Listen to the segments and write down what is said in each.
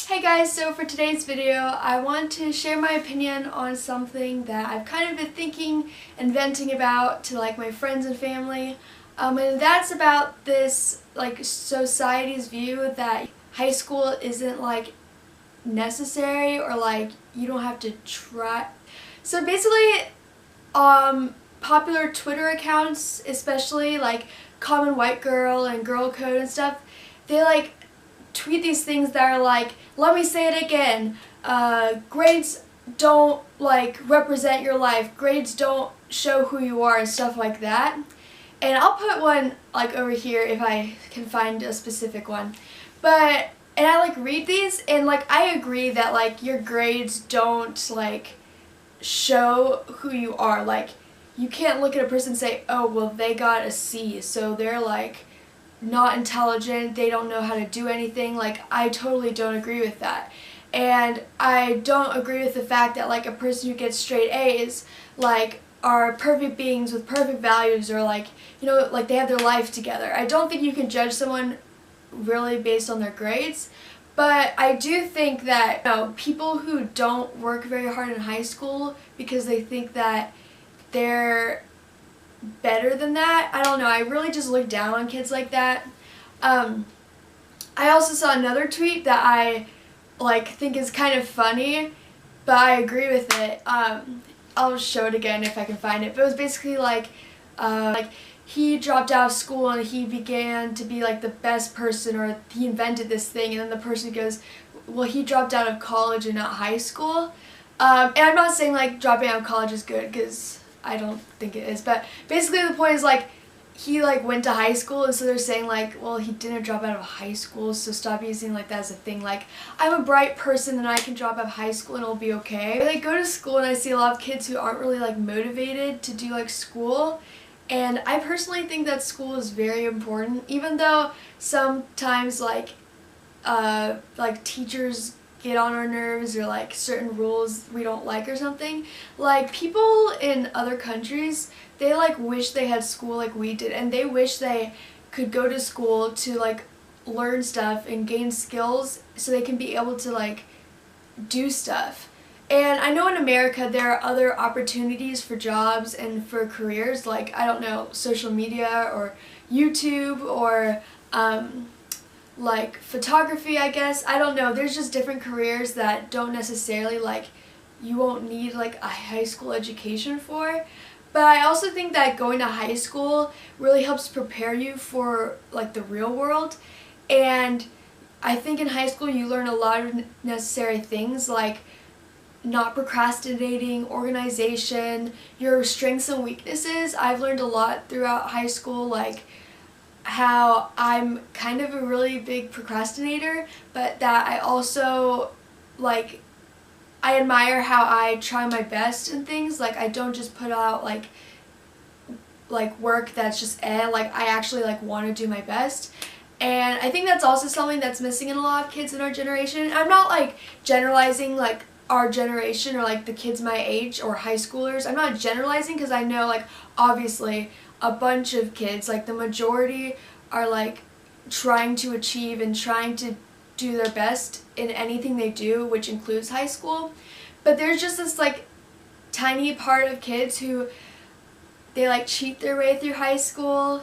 Hey guys, so for today's video I want to share my opinion on something that I've kind of been thinking and venting about to like my friends and family, and that's about this like society's view that high school isn't like necessary or like you don't have to try. So basically popular Twitter accounts, especially like Common White Girl and Girl Code and stuff, they like tweet these things that are like, let me say it again, grades don't like represent your life, grades don't show who you are and stuff like that. And I'll put one like over here if I can find a specific one. And I like read these and like I agree that like your grades don't like show who you are. Like you can't look at a person and say, oh well they got a C so they're like not intelligent, they don't know how to do anything. Like I totally don't agree with that. And I don't agree with the fact that like a person who gets straight A's like are perfect beings with perfect values or like, you know, like they have their life together. I don't think you can judge someone really based on their grades. But I do think that, you know, people who don't work very hard in high school because they think that they're better than that, I don't know, I really just look down on kids like that. I also saw another tweet that I like think is kind of funny, but I agree with it. I'll show it again if I can find it. But it was basically like he dropped out of school and he began to be like the best person, or he invented this thing, and then the person goes, well, he dropped out of college and not high school. And I'm not saying like dropping out of college is good, because I don't think it is, but basically the point is like he like went to high school, and so they're saying like, well, he didn't drop out of high school, so stop using like that as a thing. Like, I'm a bright person and I can drop out of high school and it'll be okay. I like go to school and I see a lot of kids who aren't really like motivated to do like school, and I personally think that school is very important, even though sometimes like teachers get on our nerves, or like certain rules we don't like or something. Like people in other countries, they like wish they had school like we did, and they wish they could go to school to like learn stuff and gain skills so they can be able to like do stuff. And I know in America there are other opportunities for jobs and for careers, like, I don't know, social media or YouTube or like photography, I guess. I don't know. There's just different careers that don't necessarily like, you won't need like a high school education for. But I also think that going to high school really helps prepare you for like the real world. And I think in high school you learn a lot of necessary things like not procrastinating, organization, your strengths and weaknesses. I've learned a lot throughout high school, like how I'm kind of a really big procrastinator, but that I also like, I admire how I try my best in things. Like I don't just put out like work that's just like I actually like want to do my best. And I think that's also something that's missing in a lot of kids in our generation. I'm not like generalizing like our generation or like the kids my age or high schoolers. I'm not generalizing, because I know like obviously a bunch of kids, like the majority, are like trying to achieve and trying to do their best in anything they do, which includes high school. But there's just this like tiny part of kids who they like cheat their way through high school,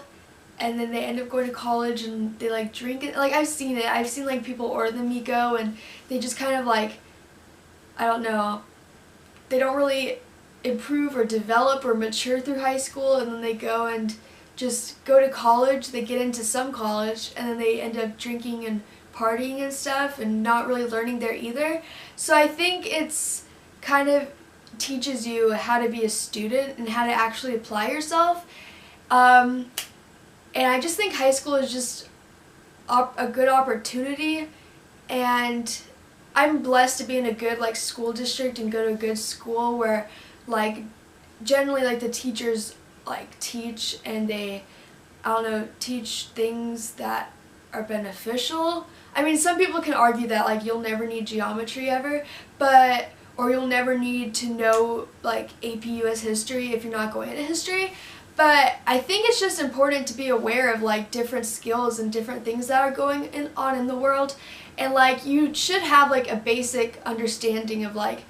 and then they end up going to college and they like drink it. Like I've seen it. I've seen like people order them Miko and they just kind of like, I don't know, they don't really improve or develop or mature through high school, and then they go and just go to college, they get into some college, and then they end up drinking and partying and stuff and not really learning there either. So I think it's kind of teaches you how to be a student and how to actually apply yourself. And I just think high school is just a good opportunity, and I'm blessed to be in a good like school district and go to a good school where like generally like the teachers like teach, and they, I don't know, teach things that are beneficial. I mean, some people can argue that like you'll never need geometry ever, or you'll never need to know like AP US history if you're not going into history. But I think it's just important to be aware of like different skills and different things that are going on in the world. and like you should have like a basic understanding of like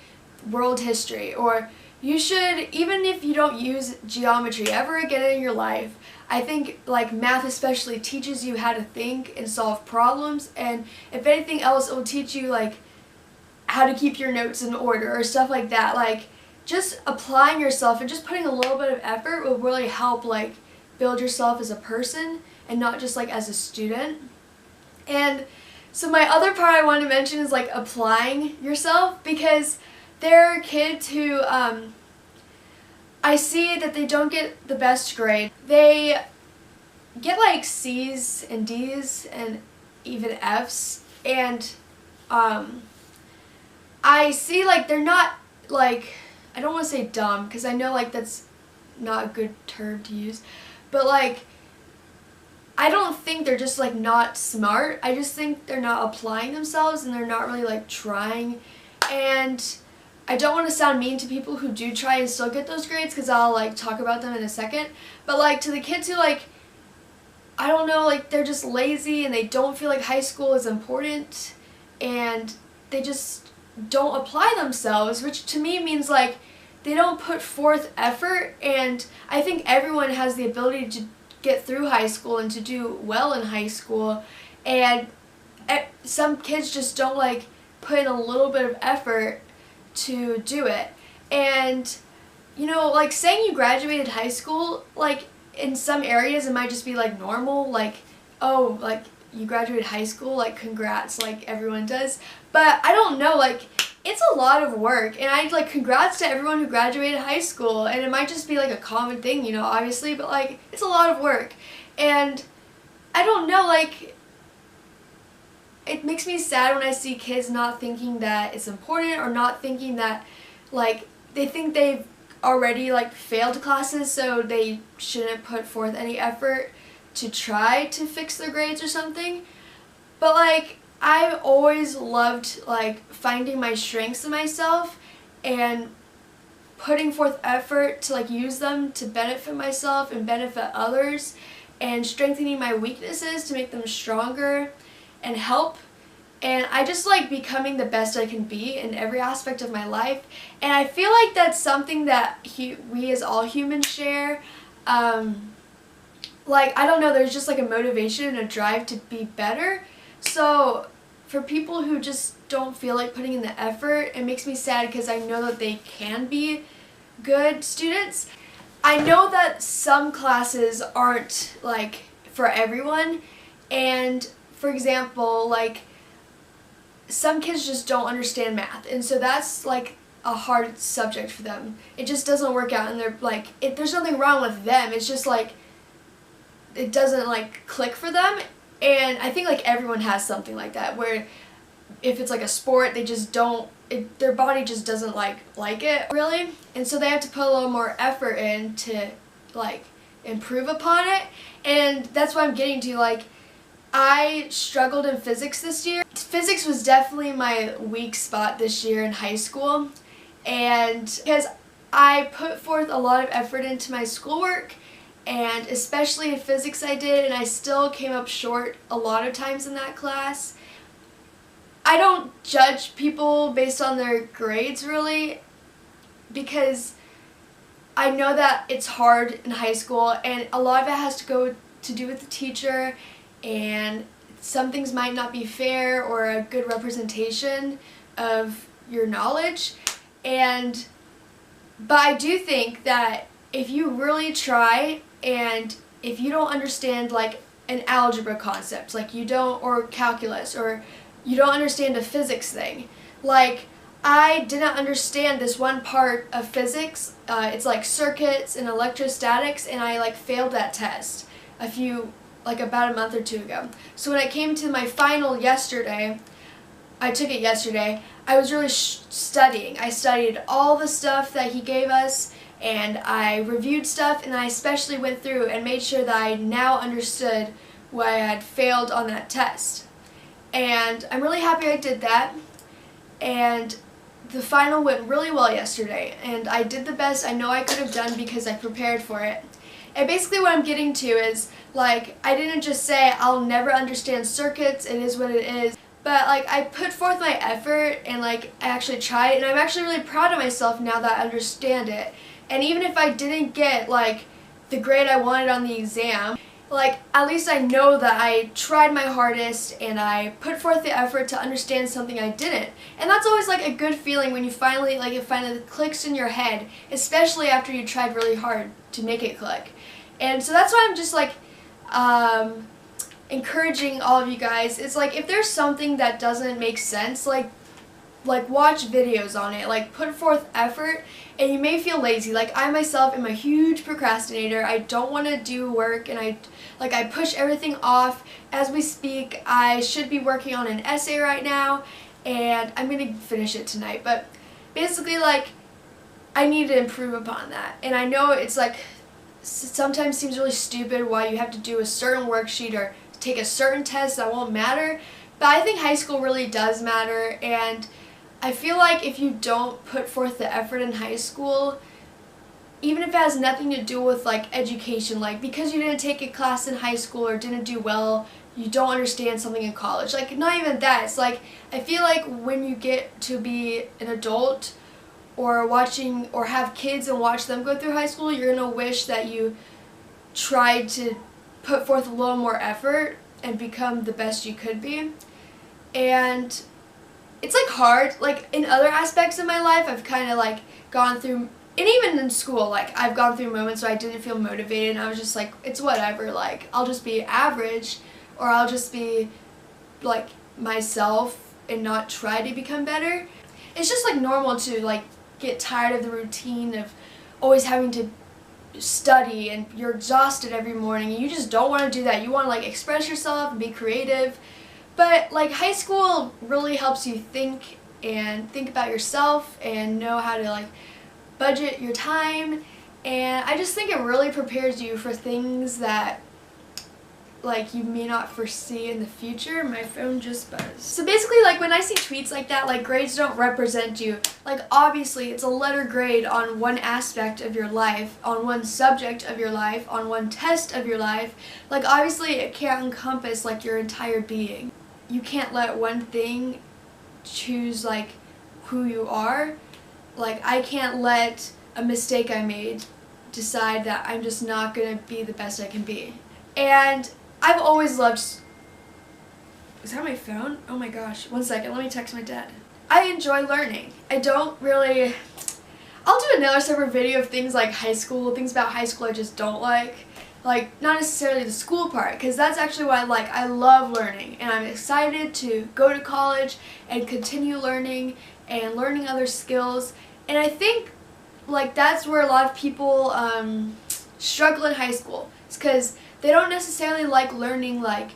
world history, or you should, even if you don't use geometry ever again in your life, I think like math especially teaches you how to think and solve problems, and if anything else it will teach you like how to keep your notes in order or stuff like that. Like just applying yourself and just putting a little bit of effort will really help like build yourself as a person and not just like as a student. And so my other part I wanted to mention is like applying yourself, because there are kids who I see that they don't get the best grade. They get like C's and D's and even F's, and I see like they're not like, I don't want to say dumb because I know like that's not a good term to use, but like I don't think they're just like not smart. I just think they're not applying themselves and they're not really like trying. And I don't want to sound mean to people who do try and still get those grades, because I'll like talk about them in a second. But like to the kids who like, I don't know, like they're just lazy and they don't feel like high school is important and they just don't apply themselves, which to me means like they don't put forth effort. And I think everyone has the ability to get through high school and to do well in high school, and some kids just don't like put in a little bit of effort to do it. And you know, like saying you graduated high school, like in some areas it might just be like normal, like, oh, like you graduated high school, like congrats, like everyone does. But I don't know, like it's a lot of work, and I like congrats to everyone who graduated high school, and it might just be like a common thing, you know, obviously, but like it's a lot of work. And I don't know, like it makes me sad when I see kids not thinking that it's important, or not thinking that like they think they've already like failed classes so they shouldn't put forth any effort to try to fix their grades or something. But like I've always loved like finding my strengths in myself and putting forth effort to like use them to benefit myself and benefit others, and strengthening my weaknesses to make them stronger and help. And I just like becoming the best I can be in every aspect of my life. And I feel like that's something that we as all humans share. Like, I don't know, there's just like a motivation and a drive to be better. So for people who just don't feel like putting in the effort, it makes me sad, because I know that they can be good students. I know that some classes aren't like for everyone, and for example, like some kids just don't understand math, and so that's like a hard subject for them. It just doesn't work out, and they're like, there's nothing wrong with them, it's just like it doesn't like click for them. And I think like everyone has something like that, where if it's like a sport, they just don't, their body just doesn't like it really, and so they have to put a little more effort in to like improve upon it. And that's what I'm getting to. Like I struggled in physics this year. Physics was definitely my weak spot this year in high school, and because I put forth a lot of effort into my schoolwork, and especially in physics I did, and I still came up short a lot of times in that class. I don't judge people based on their grades really, because I know that it's hard in high school, and a lot of it has to do with the teacher, and some things might not be fair or a good representation of your knowledge. But I do think that if you really try, and if you don't understand like an algebra concept, like you don't, or calculus, or you don't understand a physics thing, like I didn't understand this one part of physics, it's like circuits and electrostatics, and I like failed that test about a month or two ago. So when I came to my final yesterday, I took it yesterday, I was really studying. I studied all the stuff that he gave us, and I reviewed stuff, and I especially went through and made sure that I now understood why I had failed on that test. And I'm really happy I did that, and the final went really well yesterday, and I did the best I know I could have done because I prepared for it. And basically what I'm getting to is, like, I didn't just say I'll never understand circuits, it is what it is. But like I put forth my effort and like I actually tried, and I'm actually really proud of myself now that I understand it. And even if I didn't get like the grade I wanted on the exam, like at least I know that I tried my hardest and I put forth the effort to understand something I didn't. And that's always like a good feeling when you finally, like it finally clicks in your head, especially after you tried really hard to make it click. And so that's why I'm just like encouraging all of you guys. It's like if there's something that doesn't make sense, like watch videos on it, like put forth effort. And you may feel lazy. Like I myself am a huge procrastinator. I don't want to do work, and I push everything off. As we speak, I should be working on an essay right now, and I'm going to finish it tonight. But basically, like, I need to improve upon that. And I know it's like sometimes seems really stupid why you have to do a certain worksheet or take a certain test that won't matter, but I think high school really does matter. And I feel like if you don't put forth the effort in high school, even if it has nothing to do with like education, like because you didn't take a class in high school or didn't do well, you don't understand something in college. Like not even that. It's like I feel like when you get to be an adult or watching or have kids and watch them go through high school, you're going to wish that you tried to put forth a little more effort and become the best you could be. And it's like hard. Like in other aspects of my life, I've kind of like gone through, and even in school, like I've gone through moments where I didn't feel motivated and I was just like, it's whatever, like I'll just be average or I'll just be like myself and not try to become better. It's just like normal to like get tired of the routine of always having to study and you're exhausted every morning and you just don't want to do that. You want to like express yourself and be creative. But like high school really helps you think about yourself and know how to like budget your time, and I just think it really prepares you for things that like you may not foresee in the future. My phone just buzzed. So basically, like when I see tweets like that, like grades don't represent you. Like obviously it's a letter grade on one aspect of your life, on one subject of your life, on one test of your life. Like obviously it can't encompass like your entire being. You can't let one thing choose like who you are. Like I can't let a mistake I made decide that I'm just not going to be the best I can be. And I've always loved... Is that my phone? Oh my gosh. One second. Let me text my dad. I enjoy learning. I don't really... I'll do another separate video of things like high school, things about high school I just don't like. Like, not necessarily the school part, because that's actually what I like. I love learning, and I'm excited to go to college and continue learning and learning other skills. And I think, like, that's where a lot of people struggle in high school. It's because they don't necessarily like learning, like,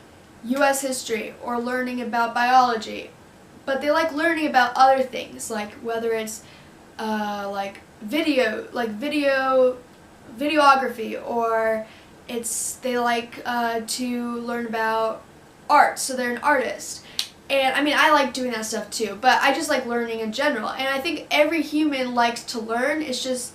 U.S. history or learning about biology, but they like learning about other things, like whether it's videography, or they like to learn about art, so they're an artist. And I mean, I like doing that stuff too, but I just like learning in general. And I think every human likes to learn. It's just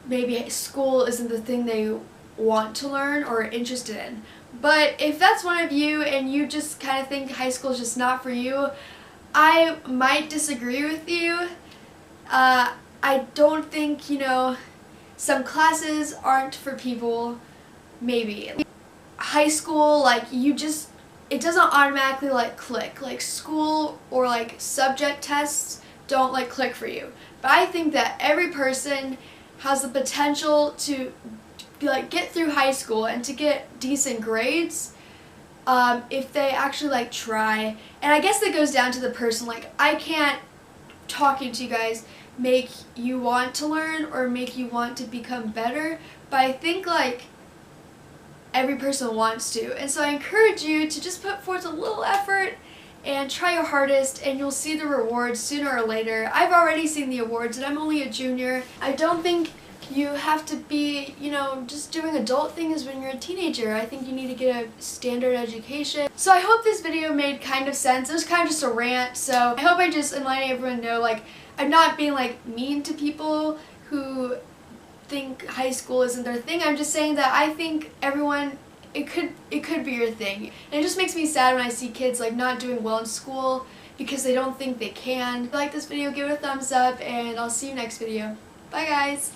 maybe school isn't the thing they want to learn or are interested in. But if that's one of you and you just kind of think high school is just not for you, I might disagree with you. I don't think, some classes aren't for people, maybe. High school, like, it doesn't automatically, like, click. Like, school or, like, subject tests don't, like, click for you. But I think that every person has the potential to, like, get through high school and to get decent grades if they actually, like, try. And I guess that goes down to the person. Like, I can't, talking to you guys, make you want to learn or make you want to become better, but I think, like, every person wants to. And so I encourage you to just put forth a little effort and try your hardest, and you'll see the rewards sooner or later. I've already seen the awards, and I'm only a junior. I don't think you have to be, just doing adult things when you're a teenager. I think you need to get a standard education. So I hope this video made kind of sense. It was kind of just a rant, so I hope I just am letting everyone know, like, I'm not being, like, mean to people who think high school isn't their thing. I'm just saying that I think everyone it could be your thing. And it just makes me sad when I see kids like not doing well in school because they don't think they can. If you like this video, give it a thumbs up, and I'll see you next video. Bye guys!